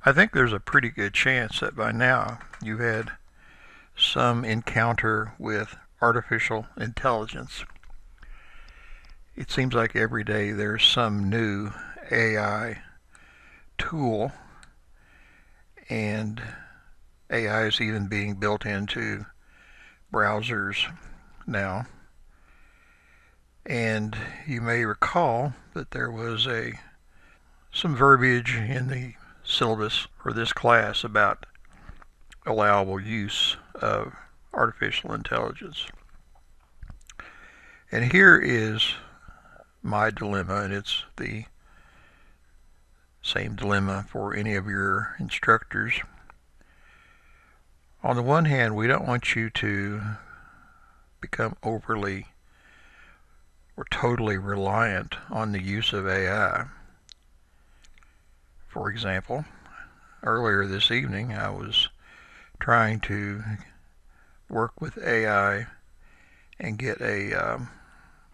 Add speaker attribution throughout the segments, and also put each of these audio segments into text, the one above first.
Speaker 1: I think there's a pretty good chance that by now you've had some encounter with artificial intelligence. It seems like every day there's some new AI tool, and AI is even being built into browsers now. And you may recall that there was some verbiage in the syllabus for this class about allowable use of artificial intelligence. And here is my dilemma, and it's the same dilemma for any of your instructors. On the one hand, we don't want you to become overly or totally reliant on the use of AI. For example, earlier this evening I was trying to work with AI and get a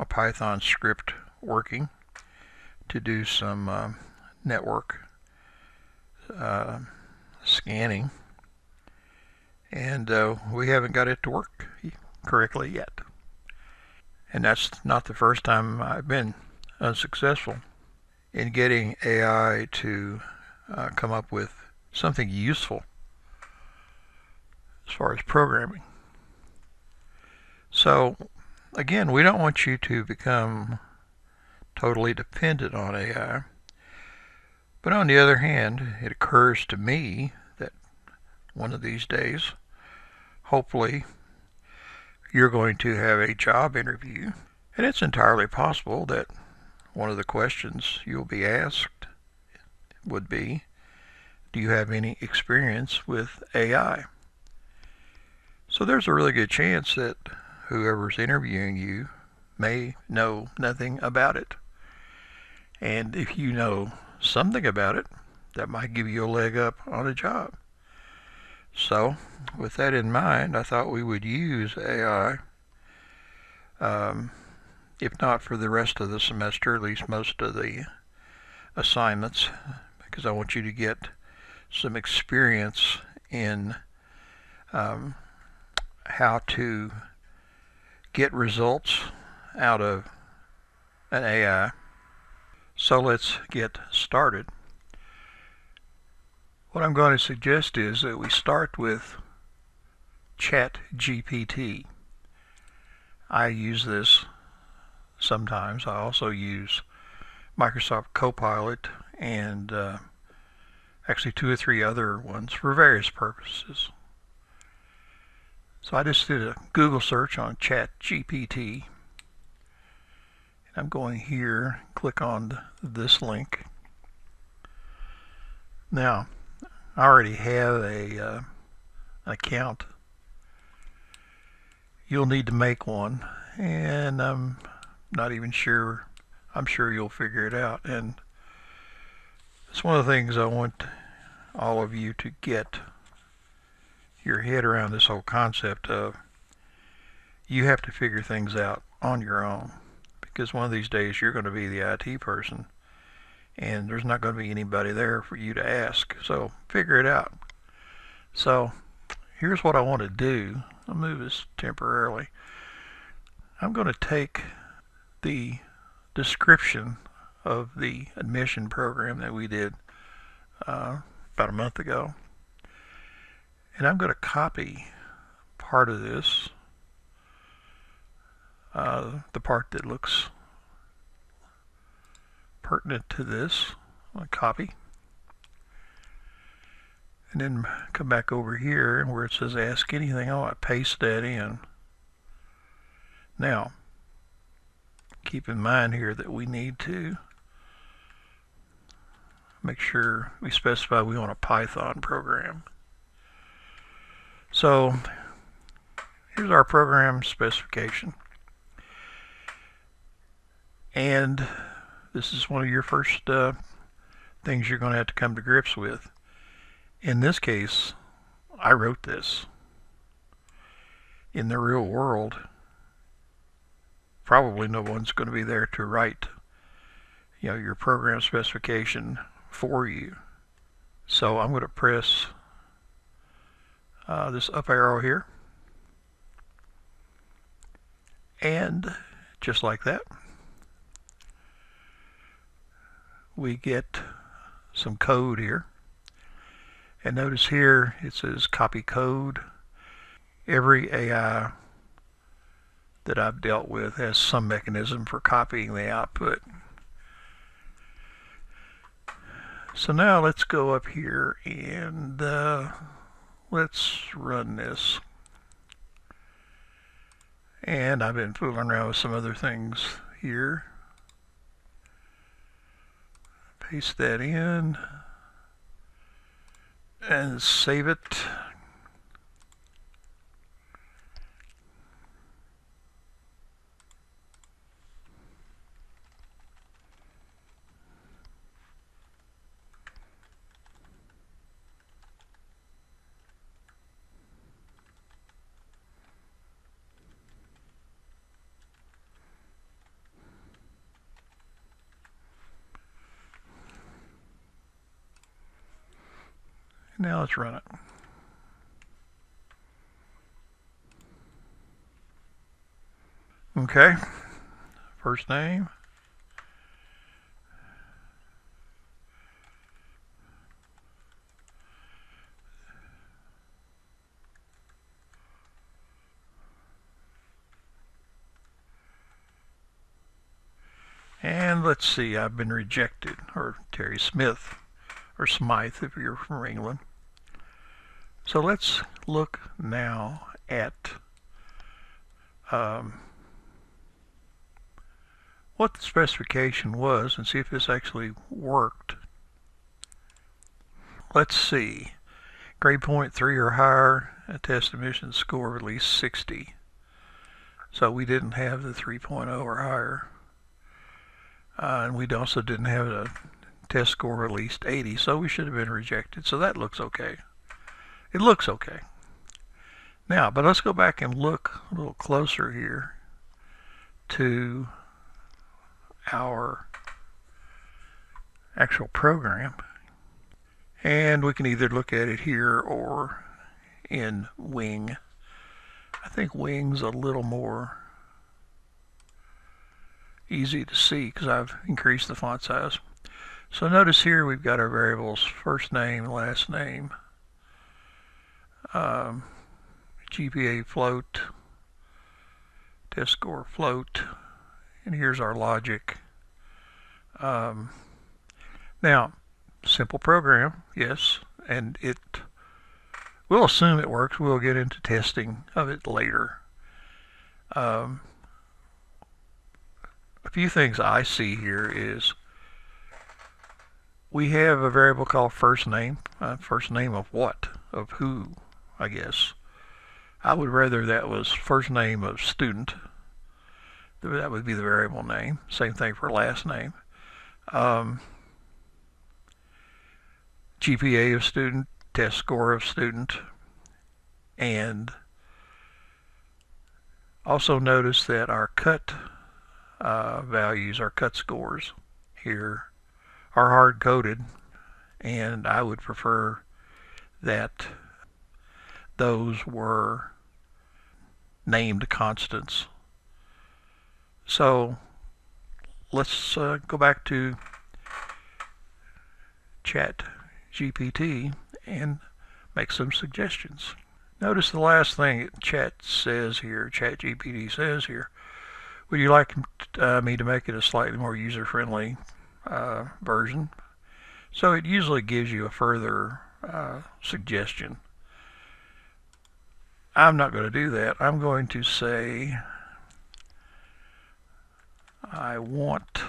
Speaker 1: Python script working to do some network scanning, and we haven't got it to work correctly yet. And that's not the first time I've been unsuccessful in getting AI to come up with something useful as far as programming. So again, we don't want you to become totally dependent on AI. But on the other hand, it occurs to me that one of these days, hopefully, you're going to have a job interview, and it's entirely possible that one of the questions you'll be asked would be, do you have any experience with AI? So there's a really good chance that whoever's interviewing you may know nothing about it. And if you know something about it, that might give you a leg up on a job. So with that in mind, I thought we would use AI, if not for the rest of the semester, at least most of the assignments, because I want you to get some experience in how to get results out of an AI. So let's get started. What I'm going to suggest is that we start with ChatGPT. I use this sometimes. I also use Microsoft Copilot and actually 2 or 3 other ones for various purposes. So I just did a Google search on ChatGPT. I'm going here, click on this link. Now, I already have an account. You'll need to make one, and I'm not even sure. I'm sure you'll figure it out. And it's one of the things I want all of you to get your head around, this whole concept of you have to figure things out on your own, because one of these days you're going to be the IT person and there's not going to be anybody there for you to ask. So figure it out. So here's what I want to do. I'll move this temporarily. I'm going to take the description of the admission program that we did about a month ago, and I'm going to copy part of this, the part that looks pertinent to this. I'll copy, and then come back over here where it says ask anything. I want to paste that in. Now, keep in mind here that we need to make sure we specify we want a Python program. So here's our program specification, and this is one of your first things you're going to have to come to grips with. In this case, I wrote this. In the real world, probably no one's going to be there to write your program specification for you. So I'm going to press this up arrow here, and just like that, we get some code here. And notice here it says copy code. Every AI that I've dealt with has some mechanism for copying the output. So now let's go up here and let's run this. And I've been fooling around with some other things here. Paste that in and save it. Now let's run it. Okay, first name. And let's see, I've been rejected, or Terry Smith, or Smythe if you're from England. So let's look now at what the specification was and see if this actually worked. Let's see. Grade point 3 or higher, a test admission score of at least 60. So we didn't have the 3.0 or higher. And we also didn't have a test score of at least 80, so we should have been rejected. So that looks okay. It looks okay. Now, but let's go back and look a little closer here to our actual program. And we can either look at it here or in Wing. I think Wing's a little more easy to see because I've increased the font size. So notice here we've got our variables: first name, last name, GPA float, test score float, and here's our logic. Now, simple program, yes, and we'll assume it works. We'll get into testing of it later. A few things I see here is we have a variable called first name. First name of what? Of who, I guess. I would rather that was first name of student. That would be the variable name. Same thing for last name. GPA of student, test score of student, and also notice that our cut values, our cut scores here are hard-coded, and I would prefer that those were named constants. So let's go back to ChatGPT and make some suggestions. Notice the last thing ChatGPT says here. Would you like me to make it a slightly more user-friendly version? So it usually gives you a further suggestion. I'm not going to do that. I'm going to say I want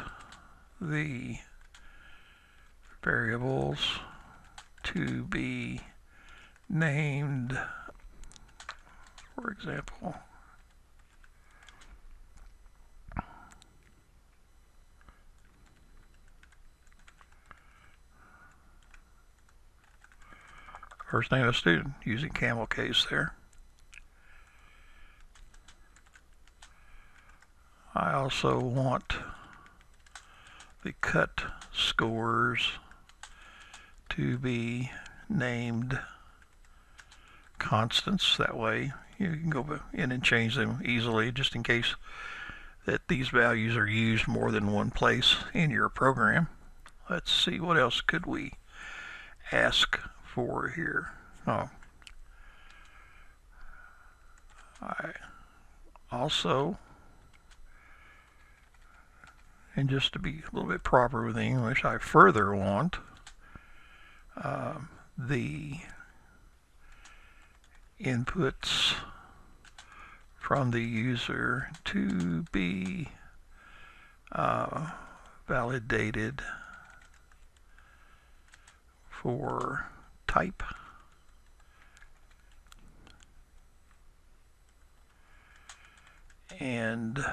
Speaker 1: the variables to be named, for example, first name of student, using camel case there. I also want the cut scores to be named constants. That way you can go in and change them easily, just in case that these values are used more than one place in your program. Let's see, what else could we ask for here? Oh, I also, and just to be a little bit proper with the English, I further want the inputs from the user to be validated for type. And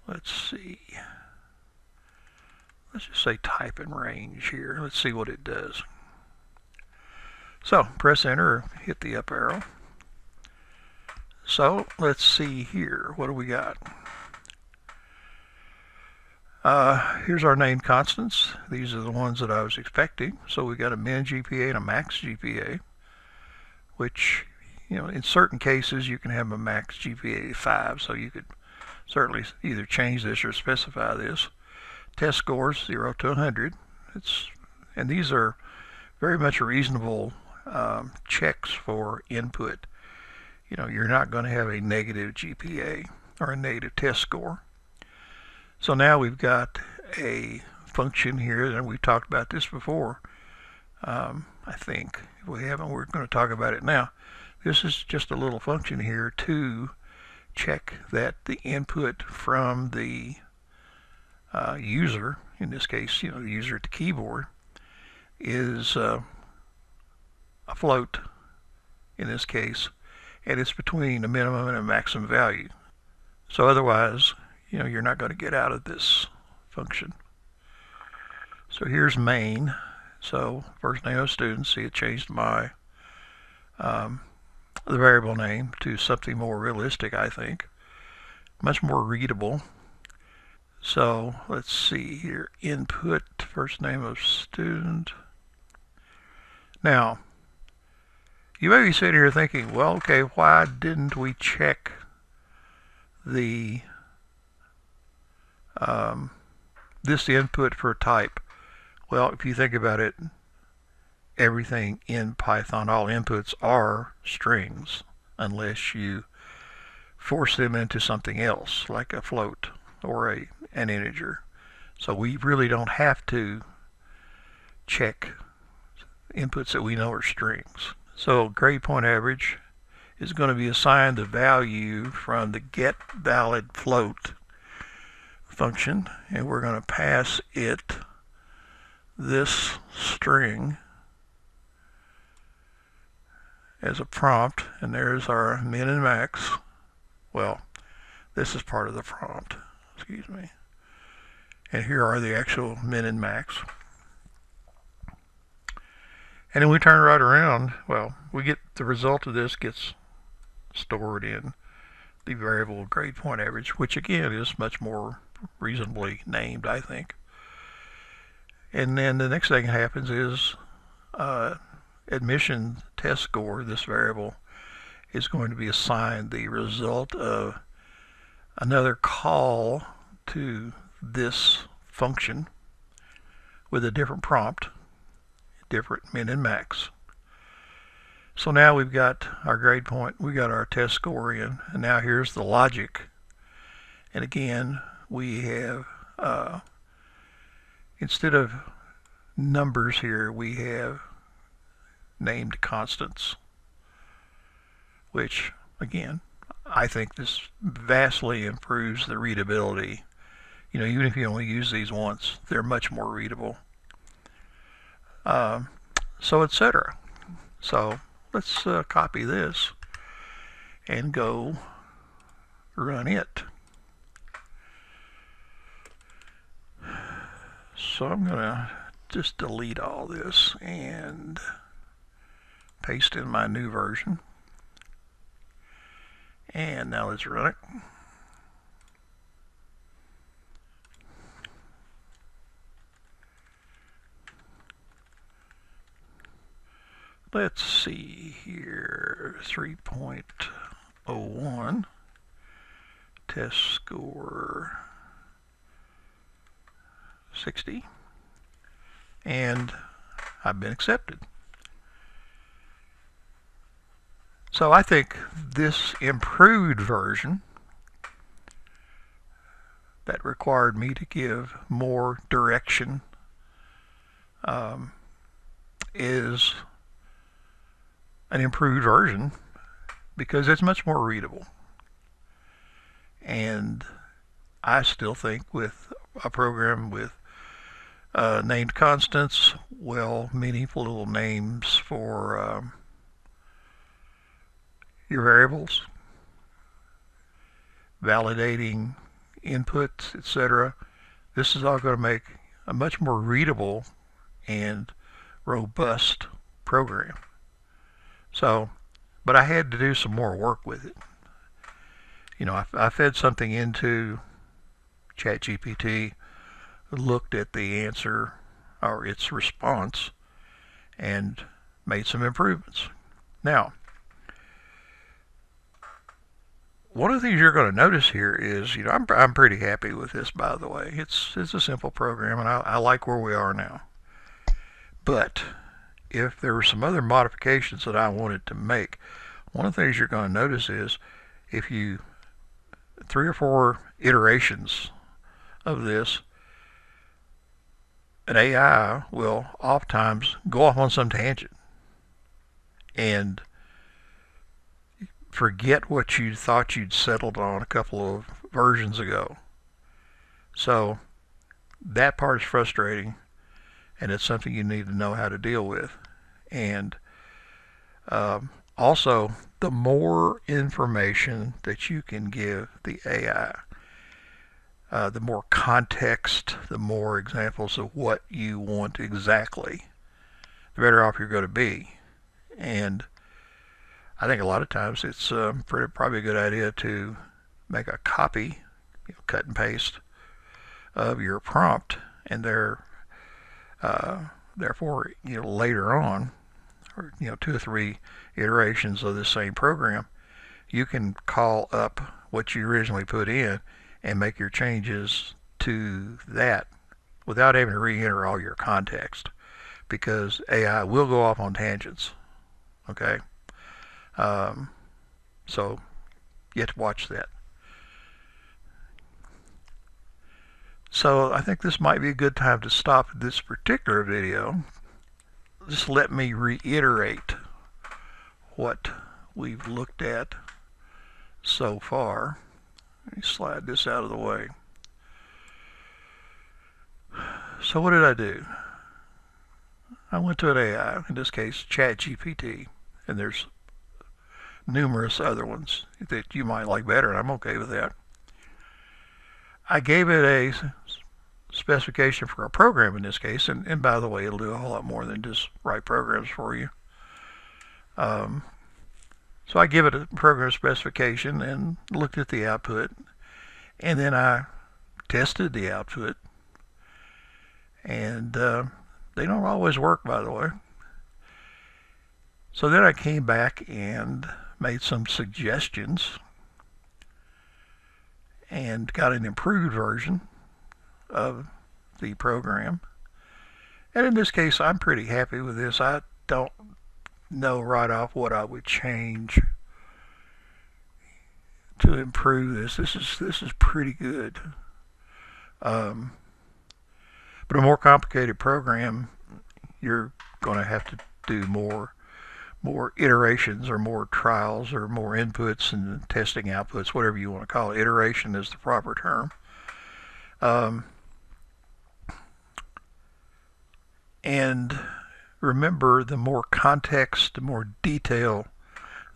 Speaker 1: let's see, let's just say type and range here. Let's see what it does. So press enter or hit the up arrow. So let's see here, what do we got? Here's our named constants. These are the ones that I was expecting. So we got a min GPA and a max GPA, which, you know, in certain cases you can have a max GPA of 5, so you could certainly either change this or specify this. Test scores 0 to 100. And these are very much reasonable checks for input. You know, you're not going to have a negative GPA or a negative test score. So now we've got a function here, and we've talked about this before. I think if we haven't, we're going to talk about it now. This is just a little function here to check that the input from the user, in this case, you know, the user at the keyboard, is a float in this case, and it's between a minimum and a maximum value. So otherwise, you know, you're not going to get out of this function. So here's main. So first name of student. See, it changed my the variable name to something more realistic, I think, much more readable. So let's see here, input first name of student. Now you may be sitting here thinking, well, okay, why didn't we check the this input for type? Well, if you think about it, everything in Python, all inputs are strings unless you force them into something else like a float or an integer. So we really don't have to check inputs that we know are strings. So grade point average is going to be assigned the value from the get valid float function, and we're going to pass it this string as a prompt, and there's our min and max. Well, this is part of the prompt, excuse me. And here are the actual min and max. And then we turn right around, well, we get the result of this gets stored in the variable grade point average, which again is much more reasonably named, I think. And then the next thing that happens is admission test score, this variable, is going to be assigned the result of another call to this function with a different prompt, different min and max. So now we've got our grade point, we got our test score in, and now here's the logic. And again, we have, instead of numbers here, we have named constants, which again, I think this vastly improves the readability. You know, even if you only use these once, they're much more readable. So etc. So let's copy this and go run it. So I'm going to just delete all this and paste in my new version. And now let's run it. let's see here, 3.01, test score 60, and I've been accepted. So I think this improved version that required me to give more direction is an improved version because it's much more readable. And I still think with a program with named constants, well, meaningful little names for your variables, validating inputs, etc. This is all going to make a much more readable and robust program. So, but I had to do some more work with it. You know, I fed something into ChatGPT, looked at the answer or its response, and made some improvements. Now, one of the things you're going to notice here is, you know, I'm pretty happy with this, by the way. It's a simple program, and I like where we are now. But if there were some other modifications that I wanted to make, one of the things you're going to notice is if you 3 or 4 iterations of this, an AI will oftentimes go off on some tangent and forget what you thought you'd settled on a couple of versions ago. So that part is frustrating, and it's something you need to know how to deal with. And also, the more information that you can give the AI, the more context, the more examples of what you want exactly, the better off you're going to be. And I think a lot of times it's probably a good idea to make a copy, cut and paste, of your prompt, and therefore, later on, or 2 or 3 iterations of the same program, you can call up what you originally put in and make your changes to that without having to re-enter all your context, because AI will go off on tangents. Okay. So you have to watch that. So I think this might be a good time to stop this particular video. Just let me reiterate what we've looked at so far. Let me slide this out of the way. So what did I do? I went to an AI, in this case ChatGPT, and there's numerous other ones that you might like better, and I'm okay with that. I gave it a specification for a program in this case, and by the way, it'll do a whole lot more than just write programs for you. So I give it a program specification and looked at the output, and then I tested the output, and they don't always work, by the way. So then I came back and made some suggestions and got an improved version of the program. And in this case, I'm pretty happy with this. I don't know right off what I would change to improve this. This is pretty good. But a more complicated program, you're going to have to do more iterations or more trials or more inputs and testing outputs, whatever you want to call it. Iteration is the proper term. And remember, the more context, the more detail,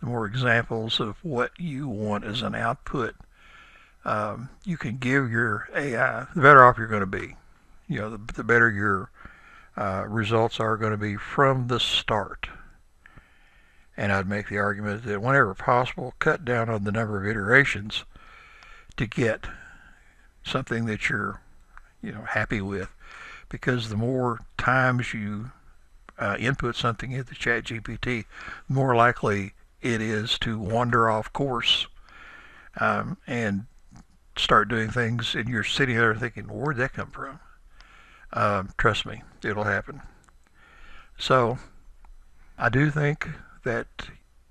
Speaker 1: the more examples of what you want as an output you can give your AI, the better off you're going to be. The better your results are going to be from the start. And I'd make the argument that whenever possible, cut down on the number of iterations to get something that you're happy with, because the more times you input something into ChatGPT, the more likely it is to wander off course and start doing things, and you're sitting there thinking, where'd that come from? Trust me, it'll happen. So I do think that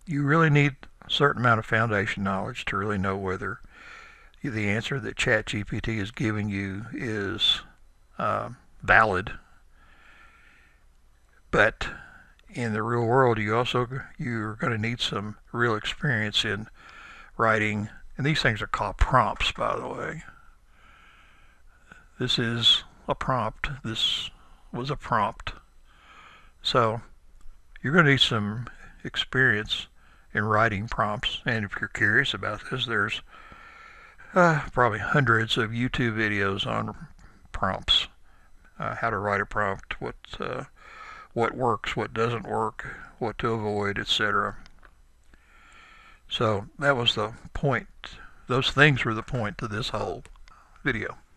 Speaker 1: you really need a certain amount of foundation knowledge to really know whether the answer that ChatGPT is giving you is valid. But in the real world, you're going to need some real experience in writing, and these things are called prompts, by the way. This is a prompt. This was a prompt. So you're going to need some experience in writing prompts, and if you're curious about this, there's probably hundreds of YouTube videos on prompts, how to write a prompt, what works, what doesn't work, what to avoid, etc. So that was the point. Those things were the point to this whole video.